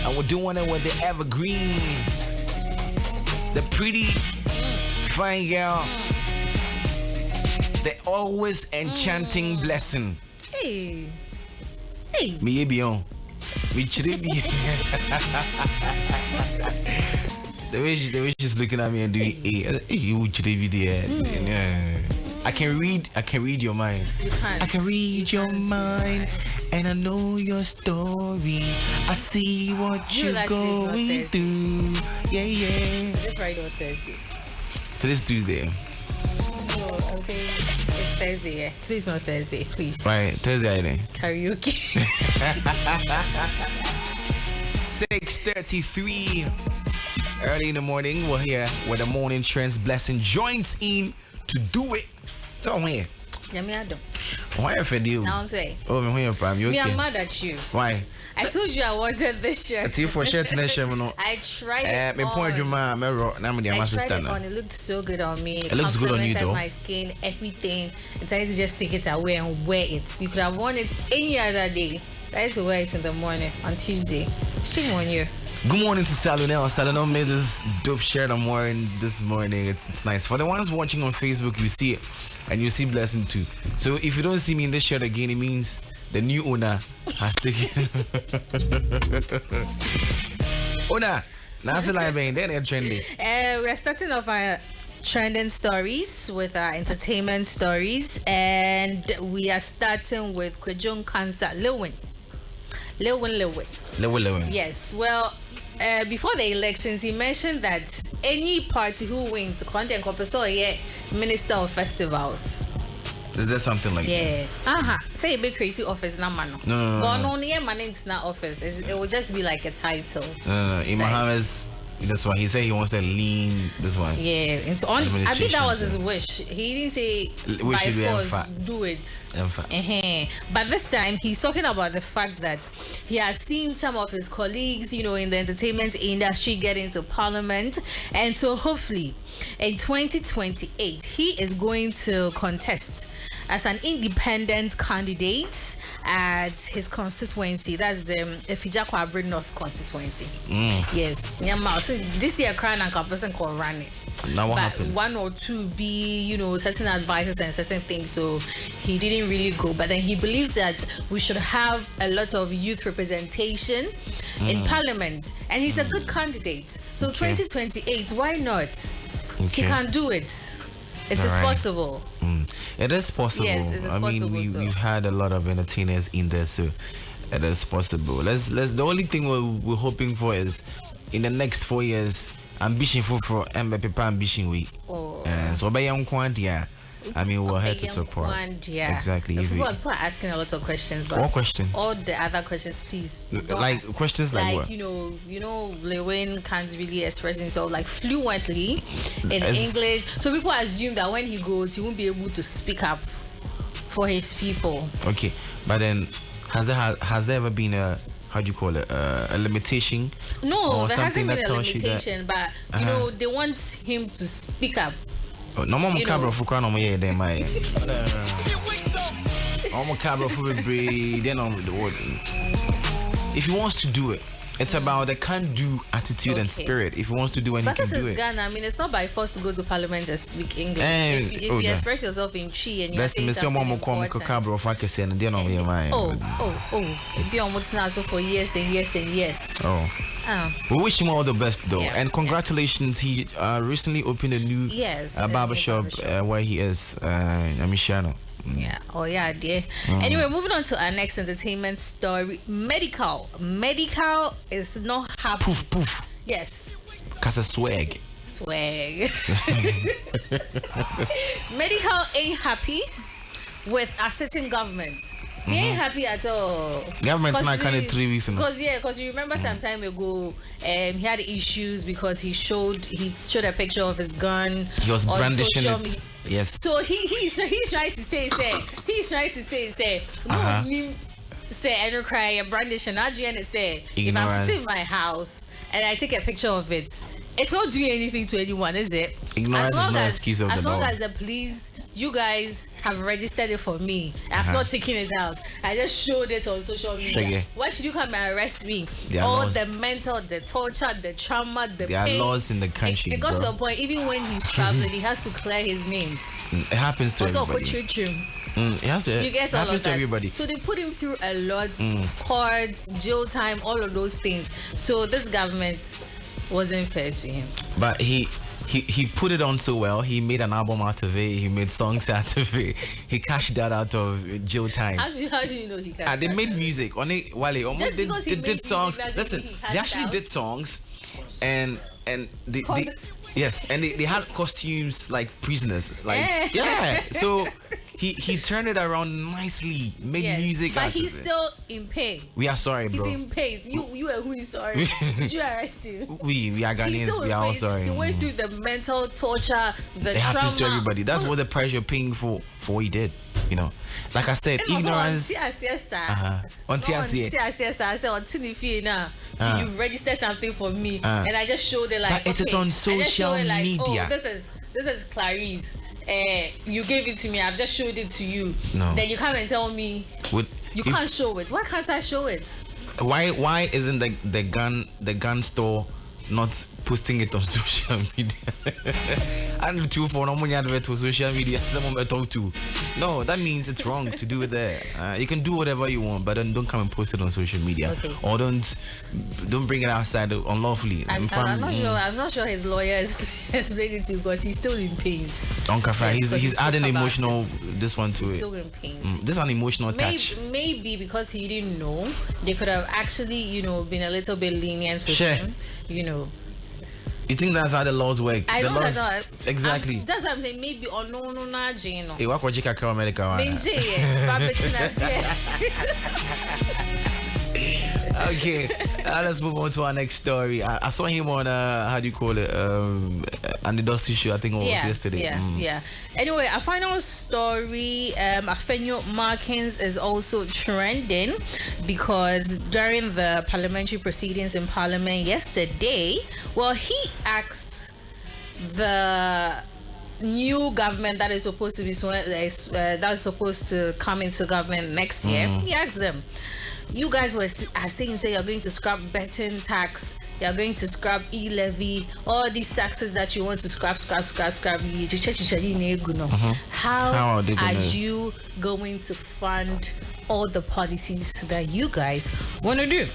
And we're doing it with the evergreen, the pretty, fine girl, the always enchanting blessing. Hey. Me ebion. Me chiribi. The way she's looking at me and doing you chiribi there. I can read your mind. I can read your mind, and I know your story. I see what you're going through. Yeah. Is it Friday or Thursday? Today's Tuesday. No, I'm saying it's Thursday. Yeah. Today's not Thursday, please. Right, Thursday then. Karaoke. 6:33. Early in the morning, we're here with the morning trends blessing joins in to do it. So I'm here. Why I fed you? Now I'm saying. Oh, I'm here, Pam. You okay? Me, I'm mad at you. Why? I told you I wanted this shirt. I for shirt and shirt, no. I tried it me point your man, I tried it on. It looked so good on me. It looks good on you, though. My skin, everything. It's time to just take it away and wear it. You could have worn it any other day. I had to wear it in the morning on Tuesday. Shame on you. Good morning to Salonel. Salonel made this dope shirt I'm wearing this morning. It's nice. For the ones watching on Facebook, you see it. And you see Blessing too. So if you don't see me in this shirt again, it means the new owner has taken. Owner, now the live then they're trending. We're starting off our trending stories with our entertainment stories, and we are starting with Kwejong Cancer Lil Win. Lil Win. Yes. Well, before the elections, he mentioned that any party who wins the content Minister of Festivals. Is there something like that? Say a big creative office, no. But only a man in that office. It will just be like a title. No. Imaham's. That's why he said he wants to lean this one. Yeah, it's on. I think that was his wish. He didn't say by force do it. But this time he's talking about the fact that he has seen some of his colleagues, in the entertainment industry get into parliament, and so hopefully in 2028 he is going to contest as an independent candidate at his constituency. That's the Ifijakwa Abri North constituency. Yes. So this year, crying and person called run it. Now what but happened? One or two be, certain advices and certain things. So he didn't really go. But then he believes that we should have a lot of youth representation in parliament. And he's a good candidate. So 2028, why not? He can do it. It is possible. It is possible. Yes, it is possible. We've had a lot of entertainers in there, so it is possible. Let's. The only thing we're hoping for is in the next 4 years, ambition for NPP ambition we. So by young quantity, we're here to support. Exactly. People are asking a lot of questions. But what question? All the other questions, please. Like questions like what? Lil Win can't really express himself like fluently in English. So people assume that when he goes, he won't be able to speak up for his people. Okay, but then has there ever been a a limitation? No, there hasn't been a limitation, but they want him to speak up. No more cabra for crown on my head, my. I'm a cabra for the breed, then on the word. If he wants to do it, it's about the can-do attitude and spirit. If he wants to do it, he can do it. But this is Ghana. It's not by force to go to parliament and speak English. If you express yourself in Chi and you say something important. If you're on for years and years and years. We wish him all the best, though, and congratulations. He recently opened a new barbershop where he is. Amishano. Dear. Anyway, moving on to our next entertainment story. Medical is not happy. Poof. Yes. Cause of swag. Medical ain't happy with assisting governments. He ain't happy at all. Government's not kind of 3 weeks ago. Because you remember some time ago, he had issues because he showed a picture of his gun. He was brandishing it. Yes. So he's trying to say no, say I don't cry a brandishing. Adrian say if I'm sitting in my house and I take a picture of it, it's not doing anything to anyone, is it? Ignorance is no excuse of the law. As long as the police, you guys have registered it for me. I've not taken it out. I just showed it on social media. Why should you come and arrest me? All the mental, the torture, the trauma, the pain. There are laws in the country. It got to a point, even when he's traveling, he has to clear his name. It happens to everybody. You get all of that. Everybody. So they put him through a lot, courts, jail time, all of those things. So this government wasn't fair to him. But he put it on so well. He made an album out of it. He made songs out of it. He cashed that out of jail time. How do you know he cashed? They made music on it while he almost did songs. Listen, they actually did songs, and they had costumes like prisoners. Like so. He turned it around nicely, made music out of it. But he's still in pain. We are sorry, bro. He's in pain. You are who is sorry. Did you arrest him? We are Ghanaians. We are all sorry. He went through the mental torture, the trauma. It happens to everybody. That's what the price you're paying for what he did. You know, like I said, ignorance. You registered something for me, and I just showed it like. But it is on social media. Oh, this is Clarice. You gave it to me. I've just showed it to you. No. Then you come and tell me you can't show it. Why can't I show it? Why isn't the gun store not posting it on social media? And two for no money advert to social media. Someone talk to. No, that means it's wrong to do it there. You can do whatever you want, but then don't come and post it on social media, or don't bring it outside unlawfully. I'm not sure his lawyer is explaining it to you because he's still in pain. He's adding emotional this one to he's it. Still in pain. This is an emotional touch. Maybe because he didn't know, they could have actually been a little bit lenient with him. You think that's how the laws work? I know that's how. Exactly. That's what I'm saying. Maybe or no, Jane. Hey, what you call America? Okay, let's move on to our next story. I saw him on how do you call it? On the Dusty show. I think it was yesterday. Yeah. Anyway, our final story. Afenyo Markins is also trending because during the parliamentary proceedings in Parliament yesterday, he asked the new government that is supposed to be that is supposed to come into government next year. He asked them, you guys are saying you're going to scrap betting tax, you're going to scrap levy, all these taxes that you want to scrap. How are you going to fund all the policies that you guys want to do?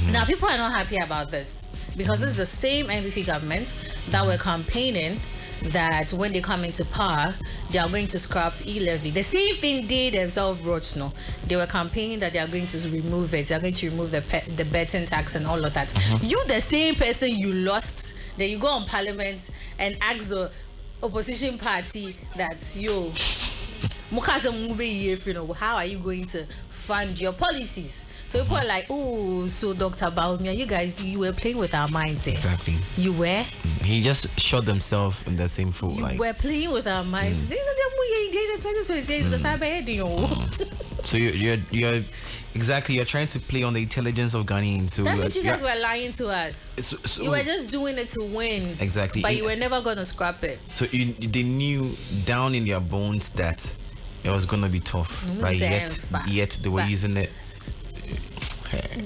Now, people are not happy about this because it's the same NPP government that were campaigning that when they come into power, they are going to scrap levy. The same thing they themselves brought. They were campaigning that they are going to remove it. They are going to remove the betting tax and all of that. You, the same person you lost, then you go on Parliament and ask the opposition party that how are you going to fund your policies? So people are like, oh, so Dr. Bawumia, you were playing with our minds. Exactly. You were? He just shot himself in the same foot. You were playing with our minds. So you're exactly, you're trying to play on the intelligence of Ghanaians. So that means you guys were lying to us. You were just doing it to win. Exactly. But you were never going to scrap it. So they knew down in their bones that it was going to be tough. Right? Yet they were using it.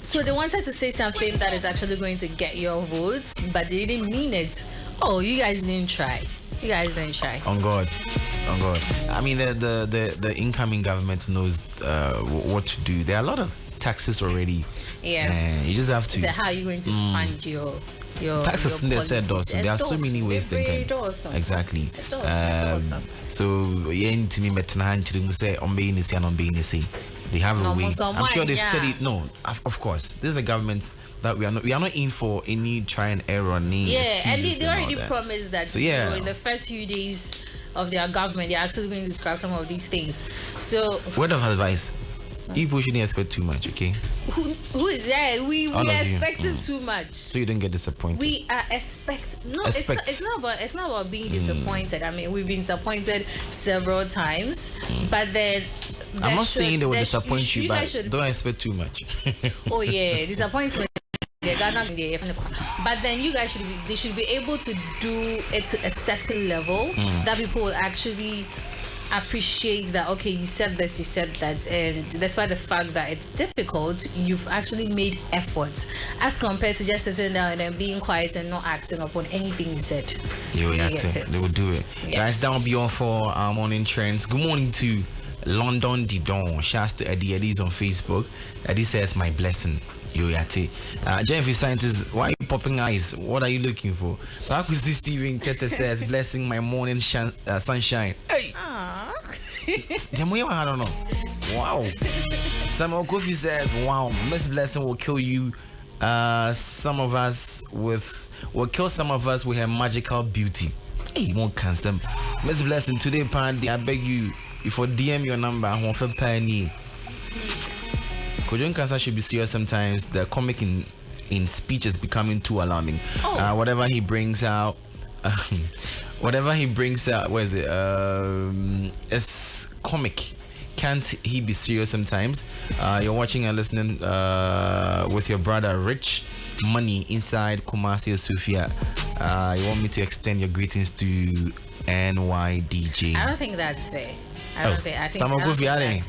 So they wanted to say something that is actually going to get your votes, but they didn't mean it. Oh, you guys didn't try. On God. I mean, the incoming government knows what to do. There are a lot of taxes already. Yeah. You just have to. So how are you going to fund your taxes in the said also. There are so many ways they can. Exactly. So to me, they have a way. I'm sure they studied. No, of course. This is a government that we are not in for any try and error. And they already promised that. So in the first few days of their government, they're actually going to describe some of these things. So word of advice: people shouldn't expect too much. Okay. Who is there? We expected too much. So you don't get disappointed. We are it's not about being disappointed. I mean, we've been disappointed several times, but then. I'm not saying they will disappoint you, but don't expect too much. Oh yeah, disappointment. But then you guys should be able to do it to a certain level that people will actually appreciate that. Okay, you said this, you said that, and despite the fact that it's difficult, you've actually made efforts as compared to just sitting down and then being quiet and not acting upon anything you said. They will do it. Yeah. Guys, that will be all for our morning trends. Good morning to London Didon. Shouts to Eddie. Eddie's on Facebook. Eddie says, my blessing. Jennifer scientist, why are you popping eyes? What are you looking for? Back with this Steven Kete says, blessing my morning sunshine. Hey! I don't know. Wow. Samuel Kofi says, wow, Miss Blessing will kill you. Will kill some of us with her magical beauty. Hey, won't cancel. Miss Blessing, today, Pandy, I beg you, if you DM your number, I want for penny. Kojon Kansa should be serious sometimes. The comic in speech is becoming too alarming. Whatever he brings out, where is it? It's comic. Can't he be serious sometimes? You're watching and listening with your brother Rich Money inside Kumasi Sofia. You want me to extend your greetings to NYDJ? I don't think that's fair. I think that's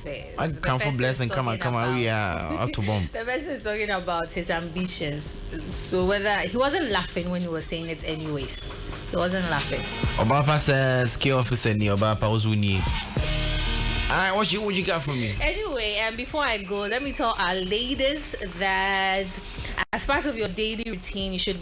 fair. I come for blessing. Come on. We are out to bomb. The person is talking about his ambitions. So whether he wasn't laughing when he was saying it, anyways, he wasn't laughing. Obapa says, "Ski officer ni Obapa Ozuni." Alright, what you got for me? Anyway, and before I go, let me tell our ladies that as part of your daily routine, you should